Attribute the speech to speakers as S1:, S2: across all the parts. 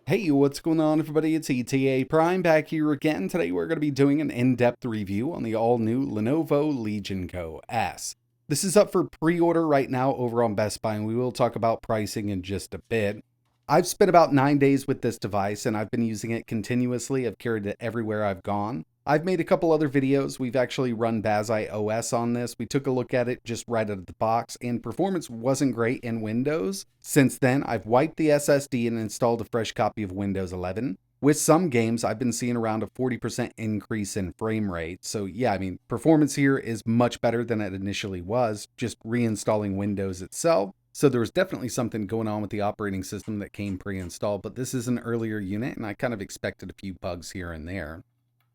S1: Hey, what's going on everybody? It's etaprime back here again. Today we're going to be doing an in-depth review on the all-new Lenovo Legion Go S. This is up for pre-order right now over on Best Buy, and we will talk about pricing in just a bit. I've spent about 9 days with this device, and I've been using it continuously. I've carried it everywhere I've gone. I've made a couple other videos. We've actually run Bazi OS on this. We took a look at it just right out of the box, and performance wasn't great in Windows. Since then, I've wiped the SSD and installed a fresh copy of Windows 11. With some games, I've been seeing around a 40% increase in frame rate. So yeah, performance here is much better than it initially was, just reinstalling Windows itself. So there was definitely something going on with the operating system that came pre-installed, but this is an earlier unit, and I kind of expected a few bugs here and there.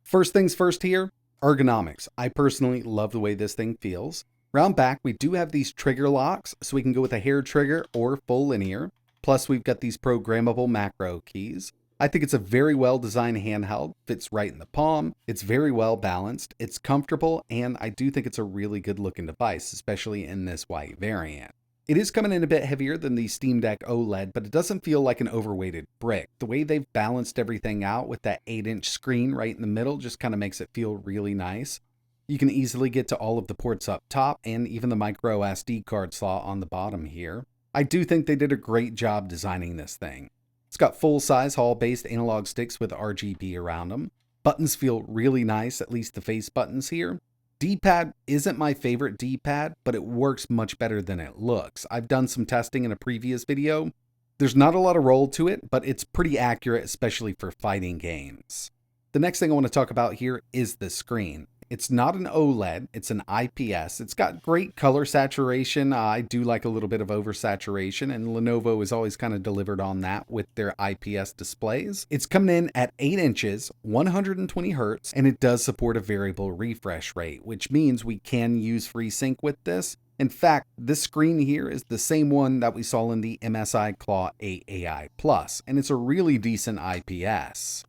S1: First things first here, ergonomics. I personally love the way this thing feels. Round back, we do have these trigger locks, so we can go with a hair trigger or full linear. Plus, we've got these programmable macro keys. I think it's a very well designed handheld, fits right in the palm, it's very well balanced, it's comfortable, and I do think it's a really good looking device, especially in this white variant. It is coming in a bit heavier than the Steam Deck OLED, but it doesn't feel like an overweighted brick. The way they've balanced everything out with that 8-inch screen right in the middle just kind of makes it feel really nice. You can easily get to all of the ports up top and even the micro SD card slot on the bottom here. I do think they did a great job designing this thing. It's got full-size Hall-based analog sticks with RGB around them. Buttons feel really nice, at least the face buttons here. D-pad isn't my favorite D-pad, but it works much better than it looks. I've done some testing in a previous video. There's not a lot of roll to it, but it's pretty accurate, especially for fighting games. The next thing I want to talk about here is the screen. It's not an OLED, it's an IPS. It's got great color saturation. I do like a little bit of oversaturation, and Lenovo has always kind of delivered on that with their IPS displays. It's coming in at 8 inches, 120 Hertz, and it does support a variable refresh rate, which means we can use FreeSync with this. In fact, this screen here is the same one that we saw in the MSI Claw 8 AI Plus, and it's a really decent IPS.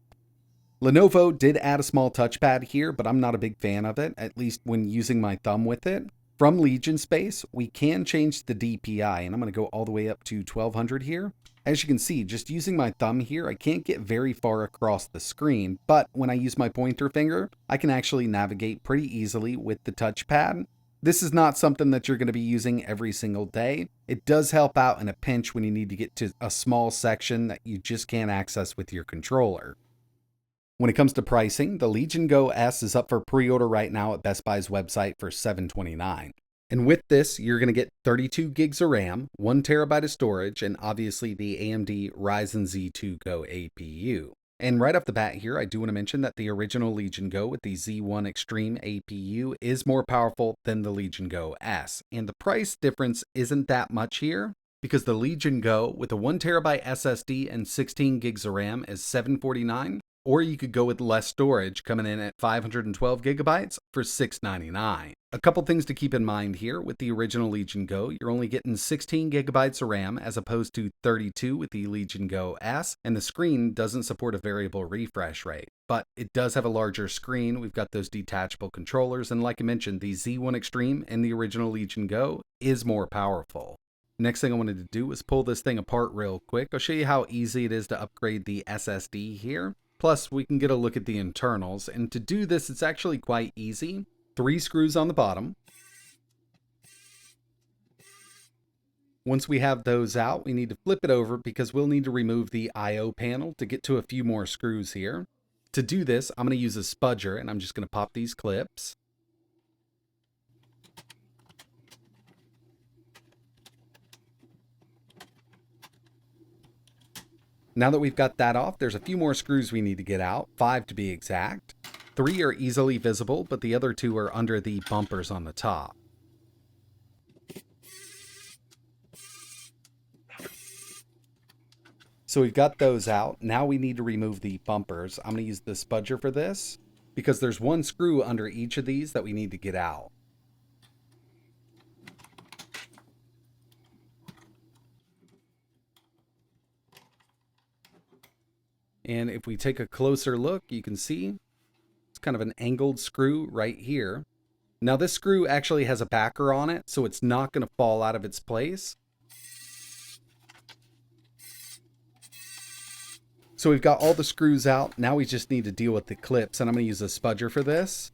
S1: Lenovo did add a small touchpad here, but I'm not a big fan of it, at least when using my thumb with it. From Legion Space, we can change the DPI, and I'm going to go all the way up to 1200 here. As you can see, just using my thumb here, I can't get very far across the screen, but when I use my pointer finger, I can actually navigate pretty easily with the touchpad. This is not something that you're going to be using every single day. It does help out in a pinch when you need to get to a small section that you just can't access with your controller. When it comes to pricing, the Legion Go S is up for pre-order right now at Best Buy's website for $729. And with this, you're going to get 32 gigs of RAM, 1 terabyte of storage, and obviously the AMD Ryzen Z2 Go APU. And right off the bat here, I do want to mention that the original Legion Go with the Z1 Extreme APU is more powerful than the Legion Go S. And the price difference isn't that much here, because the Legion Go with a 1 terabyte SSD and 16 gigs of RAM is $749. Or you could go with less storage, coming in at 512 gigabytes for $699. A couple things to keep in mind here. With the original Legion Go, you're only getting 16 gigabytes of RAM as opposed to 32 with the Legion Go S, and the screen doesn't support a variable refresh rate. But it does have a larger screen. We've got those detachable controllers, and like I mentioned, the Z1 Extreme and the original Legion Go is more powerful. Next thing I wanted to do was pull this thing apart real quick. I'll show you how easy it is to upgrade the SSD here. Plus, we can get a look at the internals, and to do this, it's actually quite easy. 3 screws on the bottom. Once we have those out, we need to flip it over because we'll need to remove the I/O panel to get to a few more screws here. To do this, I'm going to use a spudger, and I'm just going to pop these clips. Now that we've got that off, there's a few more screws we need to get out, 5 to be exact. 3 are easily visible, but the other 2 are under the bumpers on the top. So we've got those out. Now we need to remove the bumpers. I'm going to use the spudger for this because there's 1 screw under each of these that we need to get out. And if we take a closer look, you can see it's kind of an angled screw right here. Now this screw actually has a backer on it, so it's not going to fall out of its place. So we've got all the screws out. Now we just need to deal with the clips, and I'm going to use a spudger for this.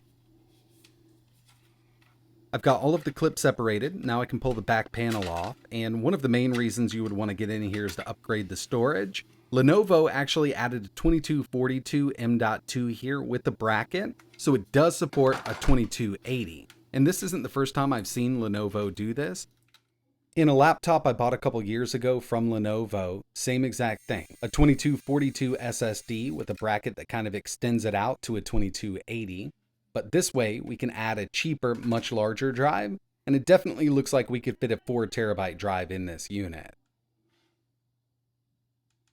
S1: I've got all of the clips separated. Now I can pull the back panel off. And one of the main reasons you would want to get in here is to upgrade the storage. Lenovo actually added a 2242 M.2 here with the bracket, so it does support a 2280. And this isn't the first time I've seen Lenovo do this. In a laptop I bought a couple years ago from Lenovo, same exact thing. A 2242 SSD with a bracket that kind of extends it out to a 2280. But this way we can add a cheaper, much larger drive, and it definitely looks like we could fit a 4 terabyte drive in this unit.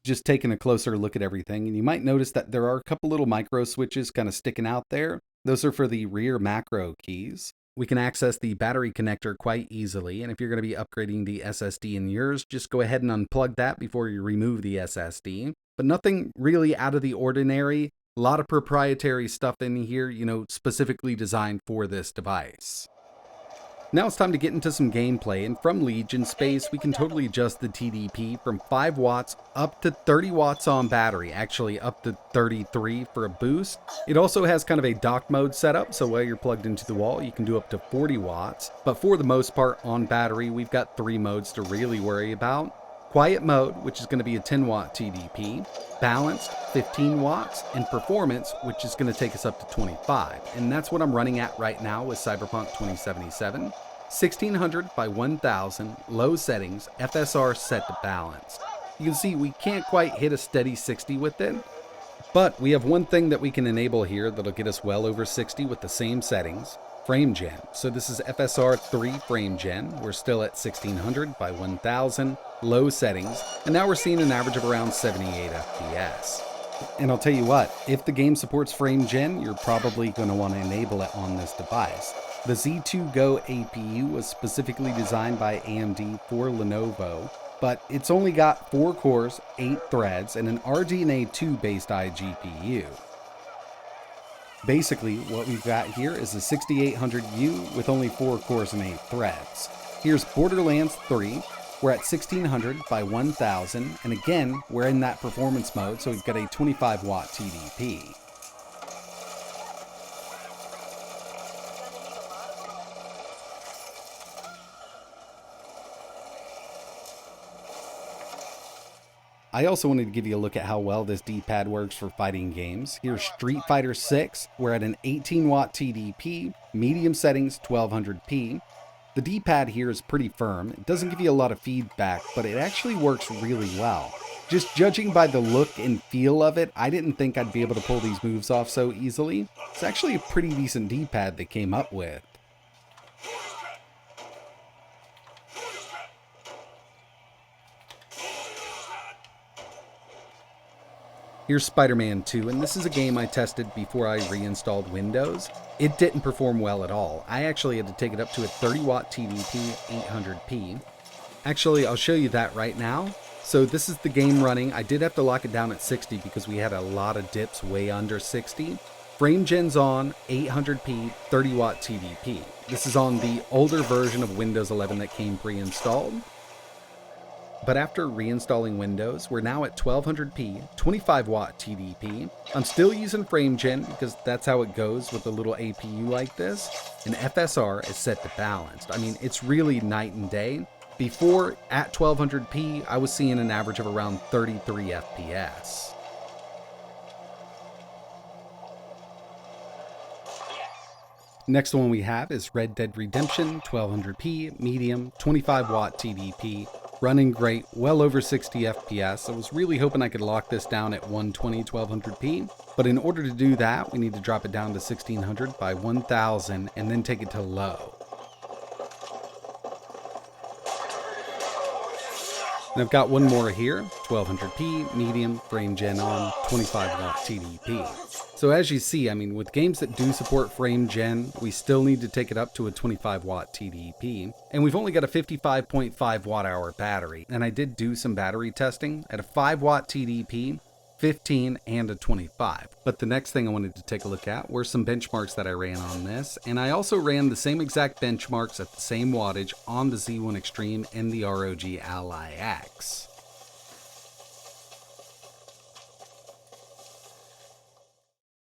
S1: Just taking a closer look at everything, and you might notice that there are a couple little micro switches kind of sticking out there. Those are for the rear macro keys. We can access the battery connector quite easily, and if you're going to be upgrading the SSD in yours, just go ahead and unplug that before you remove the SSD. But nothing really out of the ordinary. A lot of proprietary stuff in here, specifically designed for this device. Now it's time to get into some gameplay, and from Legion Space, we can totally adjust the TDP from 5 watts up to 30 watts on battery, actually up to 33 for a boost. It also has kind of a dock mode setup, so while you're plugged into the wall, you can do up to 40 watts. But for the most part on battery, we've got 3 modes to really worry about. Quiet mode, which is going to be a 10 watt TDP, balanced 15 watts, and performance, which is going to take us up to 25. And that's what I'm running at right now with Cyberpunk 2077. 1600 by 1000, low settings, FSR set to balanced. You can see we can't quite hit a steady 60 with it, but we have one thing that we can enable here that'll get us well over 60 with the same settings. Frame gen. So this is FSR 3 frame gen. We're still at 1600 by 1000, low settings, and now we're seeing an average of around 78 FPS. And I'll tell you what, if the game supports frame gen, you're probably going to want to enable it on this device. The Z2 Go APU was specifically designed by AMD for Lenovo, but it's only got 4 cores, 8 threads, and an RDNA 2 based iGPU. Basically, what we've got here is a 6800U with only 4 cores and 8 threads. Here's Borderlands 3. We're at 1600 by 1000, and again, we're in that performance mode, so we've got a 25 watt TDP. I also wanted to give you a look at how well this D-pad works for fighting games. Here's Street Fighter 6. We're at an 18 watt TDP, medium settings 1200p. The D-pad here is pretty firm. It doesn't give you a lot of feedback, but it actually works really well. Just judging by the look and feel of it, I didn't think I'd be able to pull these moves off so easily. It's actually a pretty decent D-pad they came up with. Here's Spider-Man 2, and this is a game I tested before I reinstalled Windows. It didn't perform well at all. I actually had to take it up to a 30 watt TDP, 800p. Actually, I'll show you that right now. So this is the game running. I did have to lock it down at 60 because we had a lot of dips way under 60. Frame gen's on, 800p, 30 watt TDP. This is on the older version of Windows 11 that came pre-installed. But after reinstalling Windows, we're now at 1200p, 25 watt TDP. I'm still using frame gen because that's how it goes with a little APU like this. And FSR is set to balanced. I mean, it's really night and day. Before, at 1200p, I was seeing an average of around 33 FPS. Next one we have is Red Dead Redemption, 1200p, medium, 25 watt TDP. Running great, well over 60 FPS. I was really hoping I could lock this down at 120 1200p, but in order to do that, we need to drop it down to 1600 by 1000 and then take it to low. And I've got one more here, 1200p, medium, frame gen on, 25 watt TDP. So as you see, I mean, with games that do support frame gen, we still need to take it up to a 25 watt TDP. And we've only got a 55.5 watt hour battery. And I did do some battery testing at a 5 watt TDP, 15, and a 25. But the next thing I wanted to take a look at were some benchmarks that I ran on this. And I also ran the same exact benchmarks at the same wattage on the Z1 Extreme and the ROG Ally X.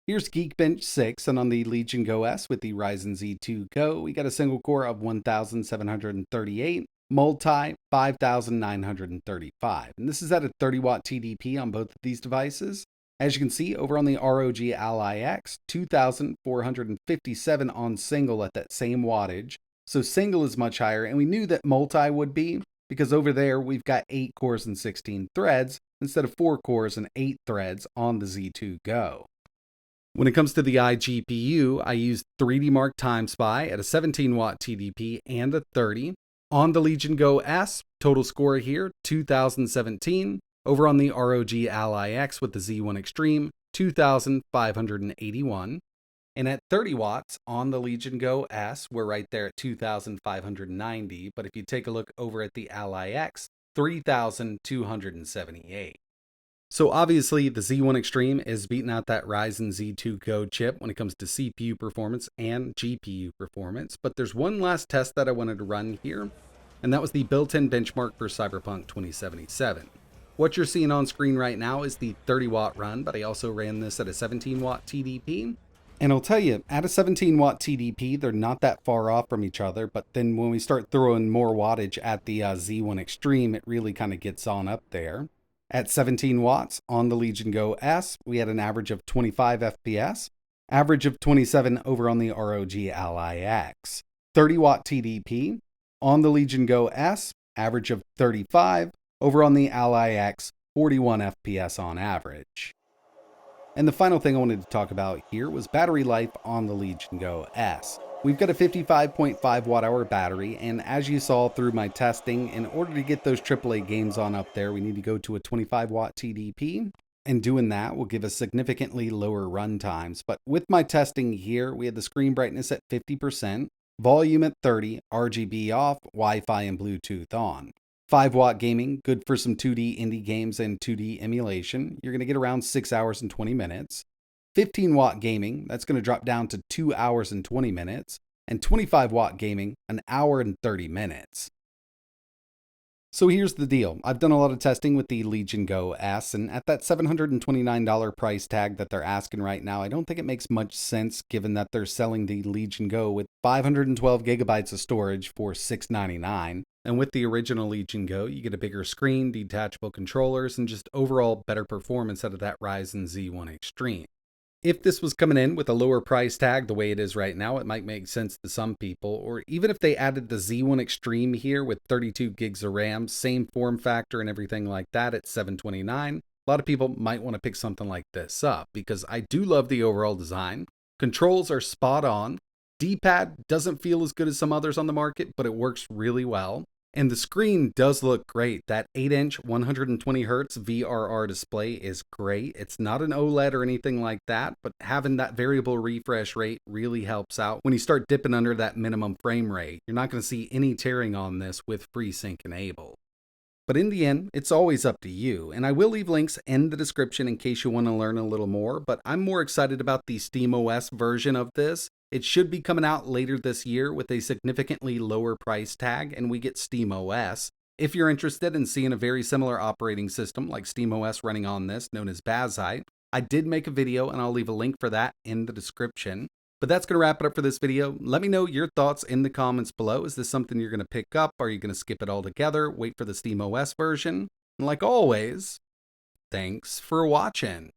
S1: Here's Geekbench 6, and on the Legion Go S with the Ryzen Z2 Go, we got a single core of 1,738, multi 5,935. And this is at a 30-watt TDP on both of these devices. As you can see, over on the ROG Ally X, 2,457 on single at that same wattage. So single is much higher, and we knew that multi would be, because over there we've got 8 cores and 16 threads, instead of 4 cores and 8 threads on the Z2 Go. When it comes to the iGPU, I used 3D Mark Time Spy at a 17-watt TDP and a 30. On the Legion Go S, total score here, 2017. Over on the ROG Ally X with the Z1 Extreme, 2,581. And at 30 watts on the Legion Go S, we're right there at 2,590. But if you take a look over at the Ally X, 3,278. So obviously the Z1 Extreme is beating out that Ryzen Z2 Go chip when it comes to CPU performance and GPU performance. But there's one last test that I wanted to run here, and that was the built-in benchmark for Cyberpunk 2077. What you're seeing on screen right now is the 30-watt run, but I also ran this at a 17-watt TDP. And I'll tell you, at a 17-watt TDP, they're not that far off from each other, but then when we start throwing more wattage at the Z1 Extreme, it really kind of gets on up there. At 17 watts on the Legion Go S, we had an average of 25 FPS, average of 27 over on the ROG Ally X. 30-watt TDP on the Legion Go S, average of 35, over on the Ally X, 41 FPS on average. And the final thing I wanted to talk about here was battery life on the Legion Go S. We've got a 55.5 watt hour battery, and as you saw through my testing, in order to get those AAA games on up there, we need to go to a 25 watt TDP, and doing that will give us significantly lower run times. But with my testing here, we had the screen brightness at 50%, volume at 30, RGB off, Wi-Fi and Bluetooth on. 5 watt gaming, good for some 2D indie games and 2D emulation. You're going to get around 6 hours and 20 minutes. 15 watt gaming, that's going to drop down to 2 hours and 20 minutes. And 25 watt gaming, an hour and 30 minutes. So here's the deal. I've done a lot of testing with the Legion Go S, and at that $729 price tag that they're asking right now, I don't think it makes much sense given that they're selling the Legion Go with 512 gigabytes of storage for $699. And with the original Legion Go, you get a bigger screen, detachable controllers, and just overall better performance out of that Ryzen Z1 Extreme. If this was coming in with a lower price tag the way it is right now, it might make sense to some people. Or even if they added the Z1 Extreme here with 32 gigs of RAM, same form factor and everything like that at $729, a lot of people might want to pick something like this up because I do love the overall design. Controls are spot on. D-pad doesn't feel as good as some others on the market, but it works really well. And the screen does look great. That 8-inch 120Hz VRR display is great. It's not an OLED or anything like that, but having that variable refresh rate really helps out when you start dipping under that minimum frame rate. You're not going to see any tearing on this with FreeSync enabled. But in the end, it's always up to you. And I will leave links in the description in case you want to learn a little more, but I'm more excited about the SteamOS version of this. It should be coming out later this year with a significantly lower price tag, and we get SteamOS. If you're interested in seeing a very similar operating system like SteamOS running on this, known as Bazite, I did make a video and I'll leave a link for that in the description. But that's going to wrap it up for this video. Let me know your thoughts in the comments below. Is this something you're going to pick up? Are you going to skip it altogether? Wait for the SteamOS version? And like always, thanks for watching.